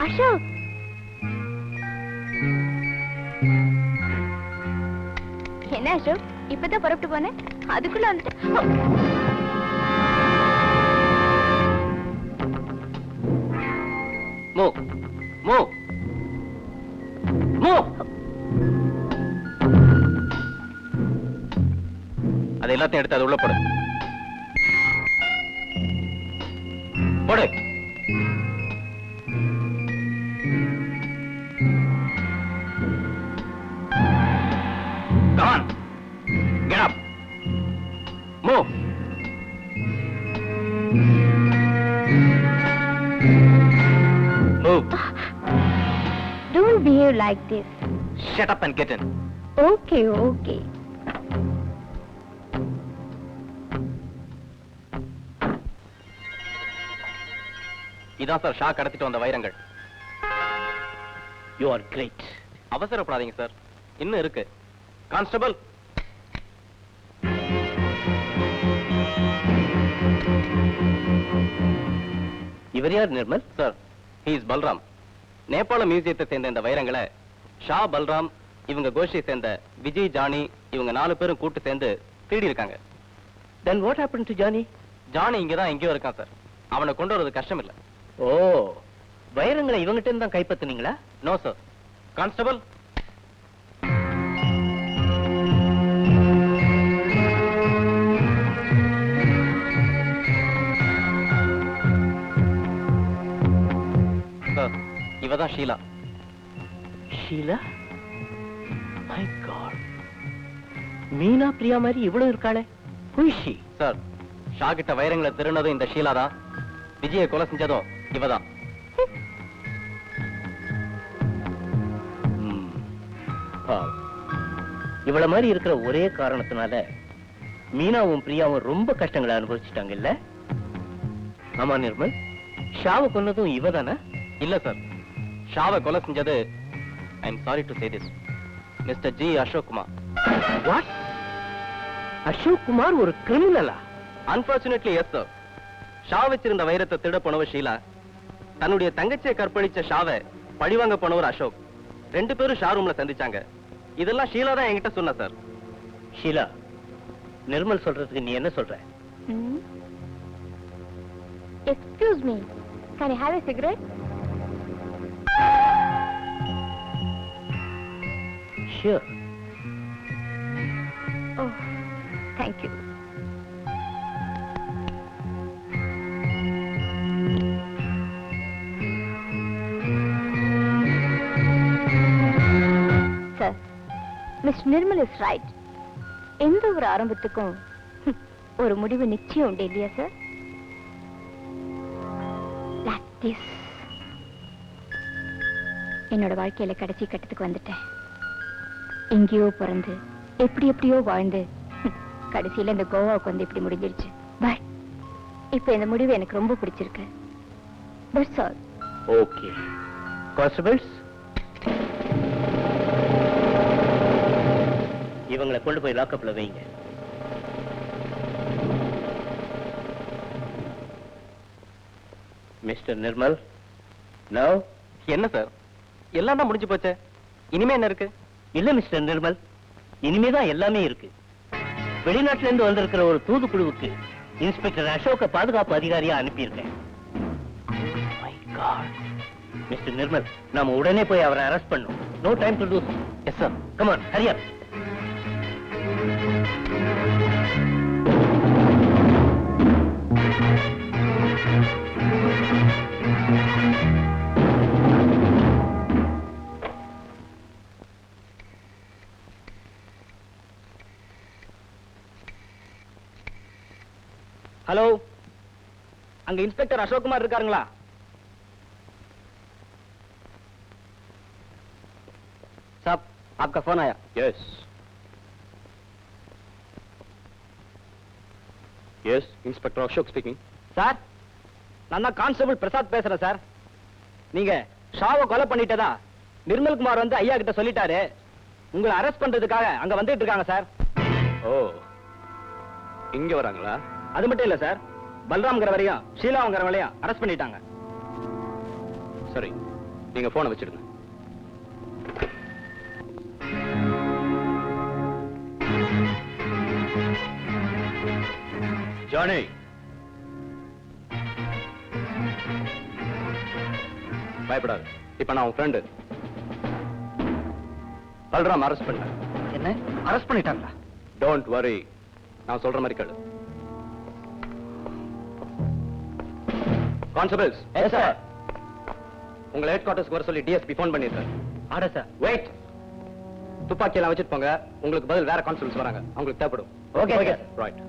அசோக், என்ன அசோக் இப்பதான் புறப்பட்டு போனேன், அதுக்குள்ள வந்துட்டு மோ மோ மோ அதை எல்லாத்தையும் எடுத்து அது உள்ள போடு போடு. Come on. Get up. Move. Move. Don't behave like this. Shut up and get in. Okay, okay. இதான் சார் ஷா கடத்திட்டு வந்த வைரங்கள். You are great. அவசரப்படாதீங்க சார், இன்னும் இருக்கு. கான்ஸ்டபிள், இவர் யார் Nirmal? Sir, he is Balram. நேபாள மியூசியத்தை சேர்ந்த இந்த வைரங்களை ஷா, பல்ராம், இவங்க கோஷ்டியை சேர்ந்த விஜய், ஜானி இவங்க 4 பேரும் கூட்டு சேர்ந்து திருடி இருக்காங்க. Then what happened to Johnny? Johnny இங்கதான் எங்கேயோ இருக்கான் சார். அவனை கொண்டு வரது கஷ்டம் இல்ல. ஓ, வைரங்களை இவங்கிட்ட இருந்து தான் கைப்பற்றினீங்களா? No sir. கான்ஸ்டபிள், சார், இவதான் ஷீலா. ஷீலா? My God. மீனா பிரியா மாதிரி இவ்வளவு இருக்காளே. Who is she? Sir, Shah கிட்ட வைரங்களை திருநதும் இந்த ஷீலா தான். விஜயை கொலை செஞ்சதும் இவதான். இவள மாதிரி இருக்கிற ஒரே காரணத்தினால மீனாவும் பிரியாவும் ரொம்ப கஷ்டங்களை அனுபவிச்சுட்டாங்க இல்ல? ஆமா நிர்மல், ஷாவை கொன்னதும் இவதானா? இல்ல சார், ஷாவை கொலை செஞ்சது, I am sorry to say this, mister G Ashok Kumar. What? Ashok Kumar ஒரு கிரிமினலா? Unfortunately yes sir. ஷா வச்சிருந்த வைரத்தை திருட போனவ ஷீலா, தன்னுடைய தங்கச்சியை கற்பழிச்ச ஷாவை பழிவாங்க போனவர் அசோக். 2 பேரும் ஷா ரூம்ல சந்திச்சாங்க. இதெல்லாம் ஷீலா தான் என்கிட்ட சொன்ன சார். ஷீலா, நிர்மல் சொல்றதுக்கு நீ என்ன சொல்ற? Excuse me, can I have a cigarette? Sure. Oh, thank you. Sir, Miss Nirmal is right. எந்த ஒரு ஆரம்பத்துக்கும் ஒரு முடிவு நிச்சயம் உண்டு இல்லையா சார்? Like this. என்னோட வாழ்க்கையில கடைசி கட்டத்துக்கு வந்துட்டேன். எங்கேயோ பிறந்து எப்படியோ வாழ்ந்து கடைசியில இந்த கோவாவுக்கு வந்து இப்படி முடிஞ்சிருச்சு. பட் இப்ப இந்த முடிவு எனக்கு ரொம்ப பிடிச்சிருக்கு. That's all. Okay. Constables, இவங்களை கொண்டு போய் லாக்அப்ல வைங்க. மிஸ்டர் நிர்மல், நவ என்ன சார், எல்லாம் தான் முடிஞ்சு போச்சே, இனிமே என்ன இருக்கு? இல்ல மிஸ்டர் நிர்மல், இனிமேதான் எல்லாமே இருக்கு. வெளிநாட்டுல இருந்து வந்திருக்கிற ஒரு தூதுக்குழுவுக்கு இன்ஸ்பெக்டர் அசோக பாதுகாப்பு அதிகாரியா அனுப்பியிருக்கேன். My God. மிஸ்டர் நிர்மல், நாம உடனே போய் அவரை அரெஸ்ட் பண்ணோம். No time to lose. Yes sir. Come on, hurry up. Hello, அங்க இன்ஸ்பெக்டர் அசோக் குமார் இருக்காருங்களா? साहब, आपका फोन आया. Yes. Yes, Inspector Ashok speaking. Sir, நான் தான் கான்ஸ்டபிள் பிரசாத் பேசுறேன் சார். நீங்க ஷாவை கொலை பண்ணிட்டதா நிர்மல் குமார் வந்து ஐயா கிட்ட சொல்லிட்டாரு. உங்களை அரெஸ்ட் பண்றதுக்காக அங்க வந்துட்டு இருக்காங்க சார். ஓ, இங்க வராங்களா? அது மட்டும் இல்ல சார், பல்ராம்ங்கிற வரையும் ஷீலாங்கிற வரையும் அரெஸ்ட் பண்ணிட்டாங்க. சரி, நீங்க போனை வச்சிடுங்க. ஜானி, பயப்படாது. இப்ப நான் உன் ஃப்ரெண்டு பல்ராம் அரெஸ்ட் பண்ணேன். என்ன அரெஸ்ட் பண்ணிட்டாங்களா? டோன்ட் வரி, நான் சொல்ற மாதிரி கேளு. Constables, yes sir. உங்களை ஹெட் குவார்டர்ஸ்க்கு வர சொல்லி டிஎஸ்பி ஃபோன் பண்ணிருக்காரு. Order sir. வெயிட், துப்பாக்கி எல்லாம் வச்சிட்டு போங்க. உங்களுக்கு பதில் வேற கான்ஸ்டபிள்ஸ் வராங்க, அவங்களுக்கு தேவைப்படும். Okay right.